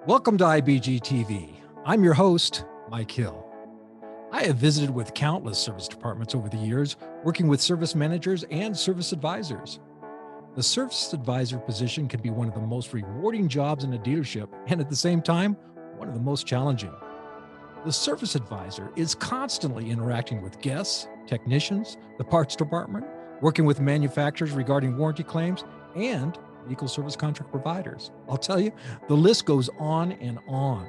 Welcome to IBG TV. I'm your host, Mike Hill. I have visited with countless service departments over the years, working with service managers and service advisors. The service advisor position can be one of the most rewarding jobs in a dealership, and at the same time, one of the most challenging. The service advisor is constantly interacting with guests, technicians, the parts department, working with manufacturers regarding warranty claims, and vehicle service contract providers. I'll tell you, the list goes on and on.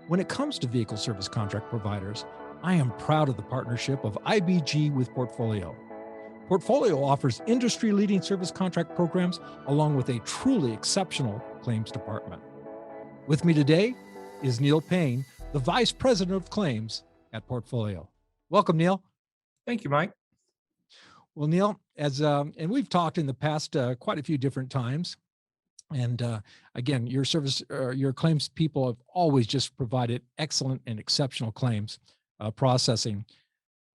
When it comes to vehicle service contract providers, I am proud of the partnership of IBG with Portfolio. Portfolio offers industry-leading service contract programs along with a truly exceptional claims department. With me today is Neil Payne, the Vice President of Claims at Portfolio. Welcome, Neil. Thank you, Mike. Well, Neil, and we've talked in the past quite a few different times, and again, your claims people have always just provided excellent and exceptional claims processing.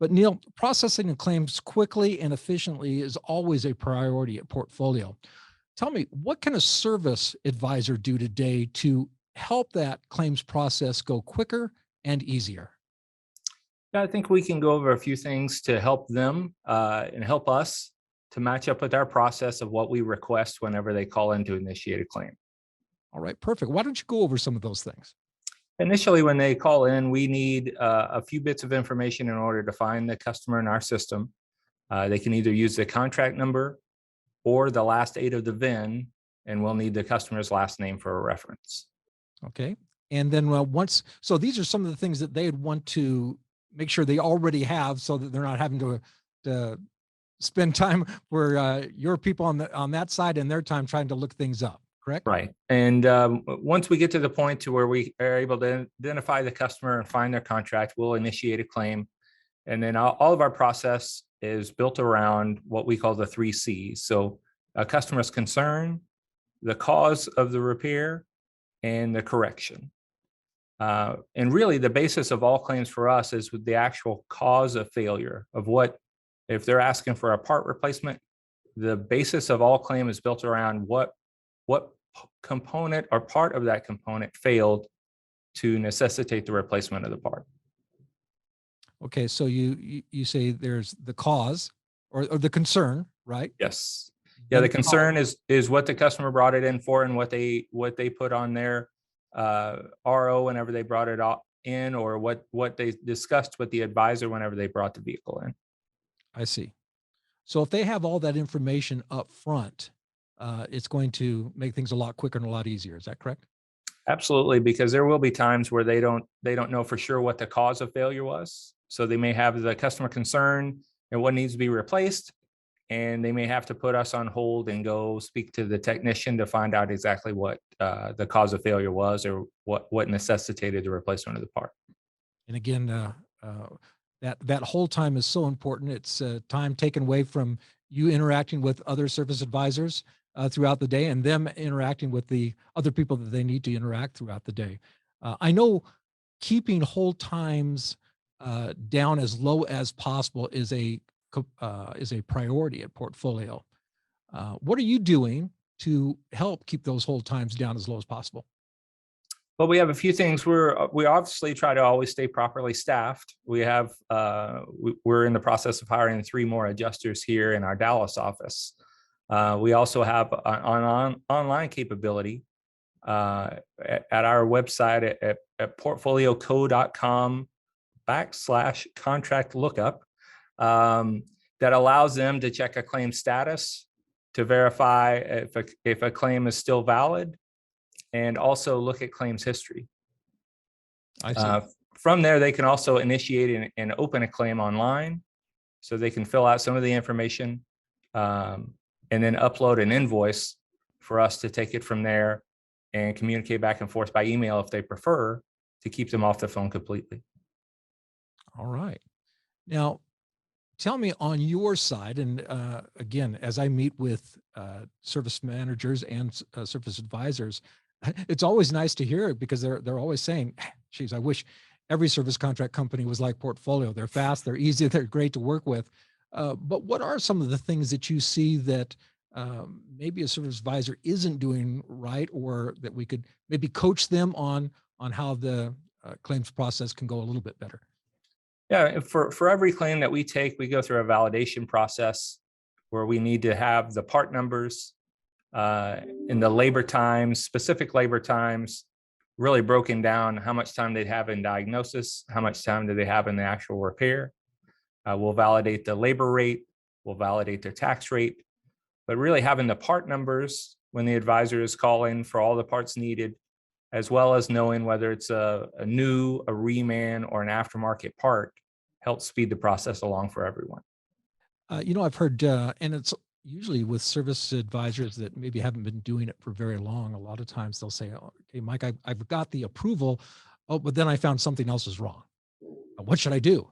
But Neil, processing the claims quickly and efficiently is always a priority at Portfolio. Tell me, what can a service advisor do today to help that claims process go quicker and easier? Yeah, I think we can go over a few things to help them and help us to match up with our process of what we request whenever they call in to initiate a claim. All right, perfect. Why don't you go over some of those things? Initially, when they call in, we need a few bits of information in order to find the customer in our system. They can either use the contract number or the last 8 of the VIN, and we'll need the customer's last name for a reference. Okay. And then so these are some of the things that they'd want to make sure they already have so that they're not having to spend time for your people on that side and their time trying to look things up, correct? Right. And once we get to the point to where we are able to identify the customer and find their contract, we'll initiate a claim. And then all of our process is built around what we call the 3 C's. So a customer's concern, the cause of the repair, and the correction. And really the basis of all claims for us is with the actual cause of failure of if they're asking for a part replacement, the basis of all claim is built around what component or part of that component failed to necessitate the replacement of the part. Okay. So you say there's the cause or the concern, right? Yes. Yeah. The concern is what the customer brought it in for and what they put on their RO whenever they brought it in, or what they discussed with the advisor whenever they brought the vehicle in. I see. So if they have all that information up front, it's going to make things a lot quicker and a lot easier. Is that correct? Absolutely, because there will be times where they don't know for sure what the cause of failure was. So they may have the customer concern and what needs to be replaced, and they may have to put us on hold and go speak to the technician to find out exactly what the cause of failure was or what necessitated the replacement of the part. And again, that whole time is so important. It's time taken away from you interacting with other service advisors throughout the day and them interacting with the other people that they need to interact throughout the day. I know keeping hold times down as low as possible is a priority at Portfolio. What are you doing to help keep those hold times down as low as possible? Well, we have a few things. We obviously try to always stay properly staffed. We're in the process of hiring 3 more adjusters here in our Dallas office. We also have an online capability at our website at portfolioco.com/contract lookup that allows them to check a claim status, to verify if a claim is still valid, and also look at claims history. I see. From there, they can also initiate and open a claim online, so they can fill out some of the information and then upload an invoice for us to take it from there and communicate back and forth by email if they prefer, to keep them off the phone completely. All right. Now, tell me on your side, and again, as I meet with service managers and service advisors, it's always nice to hear it because they're always saying, geez, I wish every service contract company was like Portfolio. They're fast, they're easy, they're great to work with. But what are some of the things that you see that maybe a service advisor isn't doing right, or that we could maybe coach them on how the claims process can go a little bit better? Yeah, for every claim that we take, we go through a validation process where we need to have the part numbers uh, in the labor times, specific labor times, really broken down how much time they have in diagnosis, how much time do they have in the actual repair. We'll validate the labor rate, we'll validate their tax rate, but really having the part numbers when the advisor is calling for all the parts needed, as well as knowing whether it's a new, a reman, or an aftermarket part, helps speed the process along for everyone. I've heard, and it's usually with service advisors that maybe haven't been doing it for very long. A lot of times they'll say, "Oh, okay, Mike, I've got the approval. Oh, but then I found something else is wrong. What should I do?"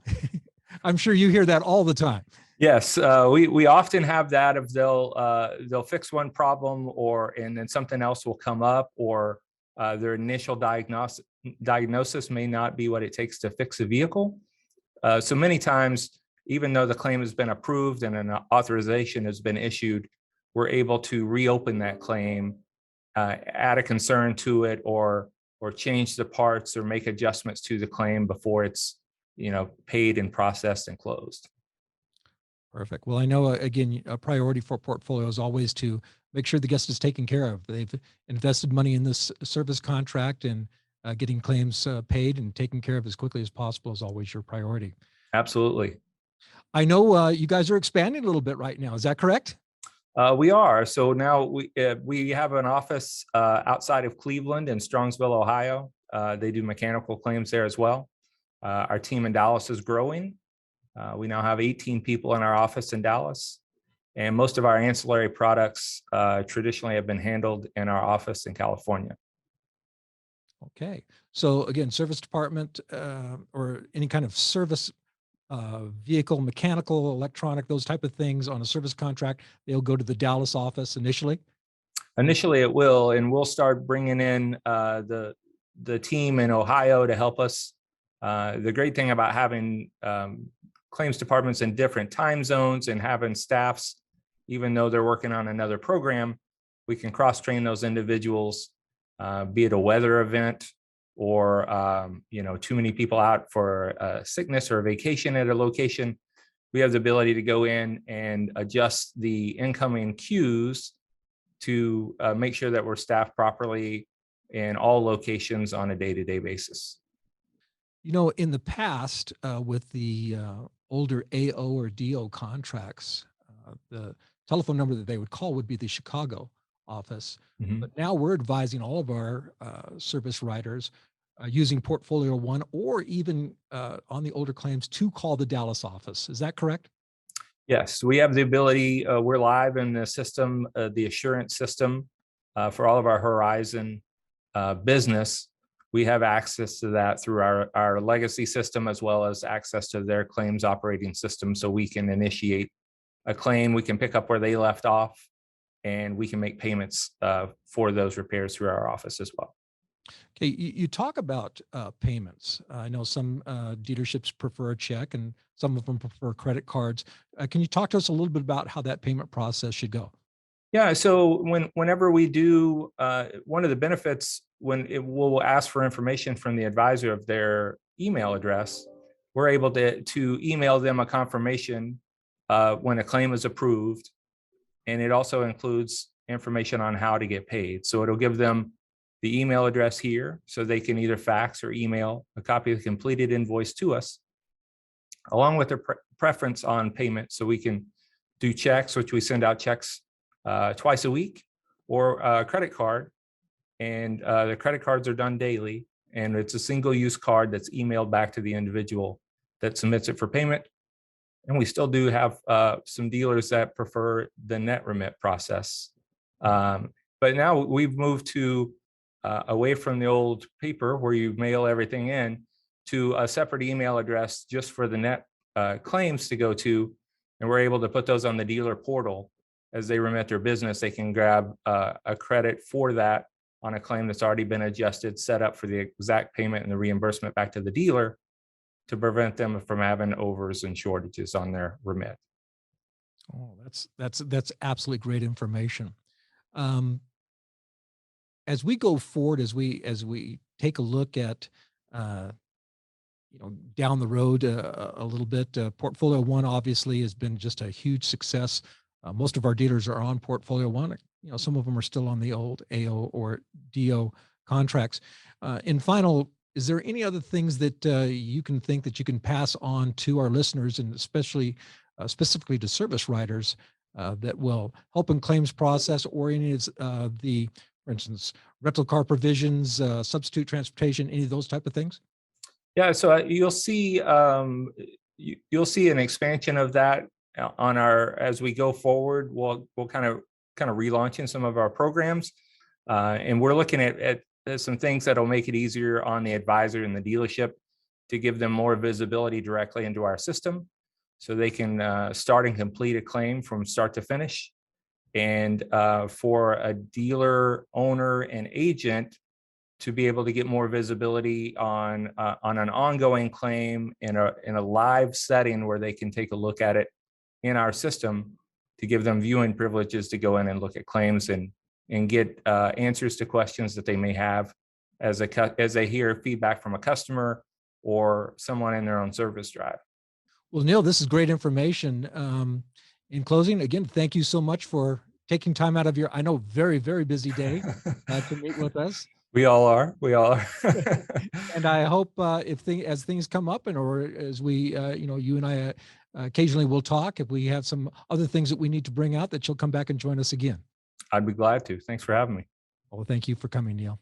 I'm sure you hear that all the time. Yes, we often have that if they'll fix one problem, and then something else will come up, or their initial diagnosis may not be what it takes to fix a vehicle. So many times, even though the claim has been approved and an authorization has been issued, we're able to reopen that claim, add a concern to it, or change the parts or make adjustments to the claim before it's paid and processed and closed. Perfect. Well, I know, again, a priority for portfolio is always to make sure the guest is taken care of. They've invested money in this service contract, and getting claims paid and taken care of as quickly as possible is always your priority. Absolutely. I know you guys are expanding a little bit right now. Is that correct? We are. So now we have an office outside of Cleveland in Strongsville, Ohio. They do mechanical claims there as well. Our team in Dallas is growing. We now have 18 people in our office in Dallas, and most of our ancillary products traditionally have been handled in our office in California. Okay. So again, service department, or any kind of service, vehicle, mechanical, electronic, those type of things on a service contract, they'll go to the Dallas office initially. Initially, it will, and we'll start bringing in the team in Ohio to help us. The great thing about having claims departments in different time zones and having staffs, even though they're working on another program, we can cross-train those individuals, be it a weather event or too many people out for sickness or a vacation at a location. We have the ability to go in and adjust the incoming queues to make sure that we're staffed properly in all locations on a day-to-day basis. In the past, with the older AO or DO contracts, the telephone number that they would call would be the Chicago office. Mhm. But now we're advising all of our service writers using Portfolio One, or even on the older claims, to call the Dallas office. Is that correct? Yes, we have the ability. We're live in the system, the assurance system for all of our Horizon business. We have access to that through our legacy system, as well as access to their claims operating system. So we can initiate a claim, we can pick up where they left off, and we can make payments for those repairs through our office as well. Okay, you talk about payments. I know some dealerships prefer a check, and some of them prefer credit cards. Can you talk to us a little bit about how that payment process should go? Yeah, so whenever we do, one of the benefits when we'll ask for information from the advisor of their email address, we're able to email them a confirmation when a claim is approved, and it also includes information on how to get paid. So it'll give them the email address here, so they can either fax or email a copy of the completed invoice to us, along with their preference on payment. So we can do checks, which we send out checks twice a week, or a credit card. And the credit cards are done daily, and it's a single-use card that's emailed back to the individual that submits it for payment. And we still do have some dealers that prefer the net remit process. But now we've moved to away from the old paper where you mail everything in, to a separate email address just for the net claims to go to. And we're able to put those on the dealer portal. As they remit their business, they can grab a credit for that on a claim that's already been adjusted, set up for the exact payment and the reimbursement back to the dealer, to prevent them from having overs and shortages on their remit. Oh, that's absolutely great information. Um, as we go forward, as we take a look at uh, down the road a little bit, Portfolio One obviously has been just a huge success. Most of our dealers are on Portfolio One. Some of them are still on the old AO or DO contracts. In final, is there any other things that you can think that you can pass on to our listeners, and especially specifically to service writers, that will help in claims process, or any of the, for instance, rental car provisions, substitute transportation, any of those type of things? Yeah, so you'll see an expansion of that on our as we go forward. We'll kind of relaunching some of our programs, and we're looking at some things that'll make it easier on the advisor and the dealership to give them more visibility directly into our system, so they can start and complete a claim from start to finish. And for a dealer owner and agent to be able to get more visibility on an ongoing claim in a live setting where they can take a look at it in our system, to give them viewing privileges to go in and look at claims and get answers to questions that they may have as they hear feedback from a customer or someone in their own service drive. Well, Neil, this is great information. In closing, again, thank you so much for taking time out of your, I know, very, very busy day to meet with us. We all are. We all are. And I hope as things come up, and or as we, you and I occasionally will talk, if we have some other things that we need to bring out, that you'll come back and join us again. I'd be glad to. Thanks for having me. Well, thank you for coming, Neil.